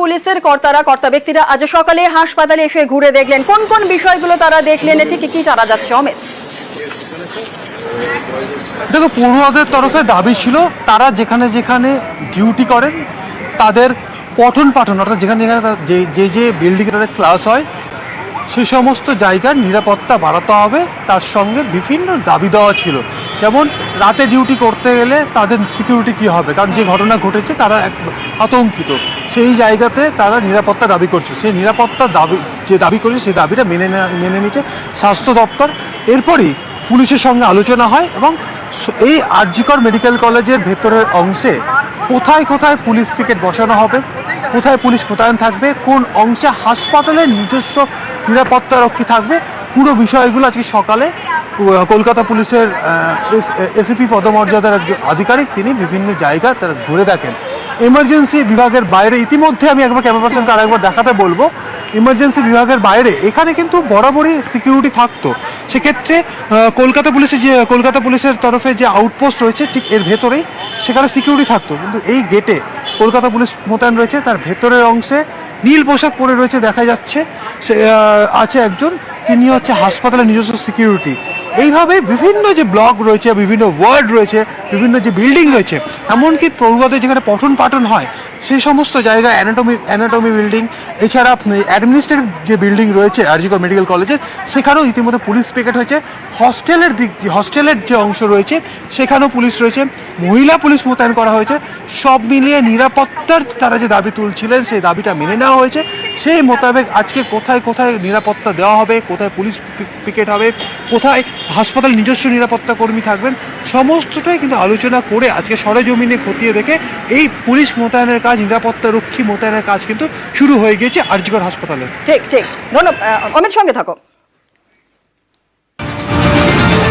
পুলিশের কর্তা ব্যক্তিরা আজ সকালে হাসপাতালে এসে ঘুরে দেখলেন। কোন কোন বিষয়গুলো তারা দেখলেন, ঠিক কি জানা যাচ্ছে অমিত? দেখো, পড়ুয়াদের তরফে দাবি ছিল তারা যেখানে যেখানে ডিউটি করেন তাদের পঠন পাঠন অর্থাৎ যেখানে যেখানে যে বিল্ডিংয়ে তাদের ক্লাস হয় সেই সমস্ত জায়গার নিরাপত্তা বাড়াতে হবে। তার সঙ্গে বিভিন্ন দাবি দেওয়া ছিল, যেমন রাতে ডিউটি করতে গেলে তাদের সিকিউরিটি কী হবে, কারণ যে ঘটনা ঘটেছে তারা আতঙ্কিত। সেই জায়গাতে তারা নিরাপত্তা দাবি করছে। সেই নিরাপত্তা দাবি করেছে সেই দাবিটা মেনে নিচ্ছে স্বাস্থ্য দপ্তর। এরপরই পুলিশের সঙ্গে আলোচনা হয় এবং এই আরজিকর মেডিকেল কলেজের ভেতরের অংশে কোথায় কোথায় পুলিশ পিকেট বসানো হবে, কোথায় পুলিশ মোতায়েন থাকবে, কোন অংশে হাসপাতালের নিজস্ব নিরাপত্তারক্ষী থাকবে, পুরো বিষয়গুলো আজকে সকালে কলকাতা পুলিশের এসিপি পদমর্যাদার একজন আধিকারিক তিনি বিভিন্ন জায়গায় তারা ঘুরে দেখেন। এমার্জেন্সি বিভাগের বাইরে ইতিমধ্যে আমি একবার ক্যামেরা পার্সনকে আরেকবার দেখাতে বলবো, ইমার্জেন্সি বিভাগের বাইরে এখানে কিন্তু বরাবরই সিকিউরিটি থাকতো। সেক্ষেত্রে কলকাতা পুলিশের তরফে যে আউটপোস্ট রয়েছে ঠিক এর ভেতরেই সেখানে সিকিউরিটি থাকতো, কিন্তু এই গেটে কলকাতা পুলিশ মোতায়েন রয়েছে। তার ভেতরের অংশে নীল পোশাক পরে রয়েছে দেখা যাচ্ছে, সে আছে একজন, তিনি হচ্ছে হাসপাতালের নিজস্ব সিকিউরিটি। এইভাবে বিভিন্ন যে ব্লক রয়েছে, বিভিন্ন ওয়ার্ড রয়েছে, বিভিন্ন যে বিল্ডিং রয়েছে, এমনকি পড়ুয়াদের যেখানে পঠন পাঠন হয় সেই সমস্ত জায়গায় অ্যানাটমি বিল্ডিং, এছাড়া অ্যাডমিনিস্ট্রেটিভ যে বিল্ডিং রয়েছে আরজিকর মেডিকেল কলেজের, সেখানেও ইতিমধ্যে পুলিশ পিকেট হয়েছে। হস্টেলের যে অংশ রয়েছে সেখানেও পুলিশ রয়েছে, মহিলা পুলিশ মোতায়েন করা হয়েছে। সব মিলিয়ে নিরাপত্তার তারা যে দাবি তুলছিলেন সেই দাবিটা মেনে নেওয়া হয়েছে। সেই মোতাবেক আজকে কোথায় কোথায় নিরাপত্তা দেওয়া হবে, কোথায় পুলিশ পিকেট হবে, কোথায় হাসপাতাল নিজস্ব নিরাপত্তা কর্মী থাকবেন, সমস্তটাই কিন্তু আলোচনা করে আজকে সরেজমিনে খতিয়ে দেখে এই পুলিশ মোতায়েনের কাজ, নিরাপত্তা রক্ষী মোতায়েনের কাজ কিন্তু শুরু হয়ে গিয়েছে আরজিকর হাসপাতালে। ঠিক ধন্যবাদ অমিত, সঙ্গে থাকো।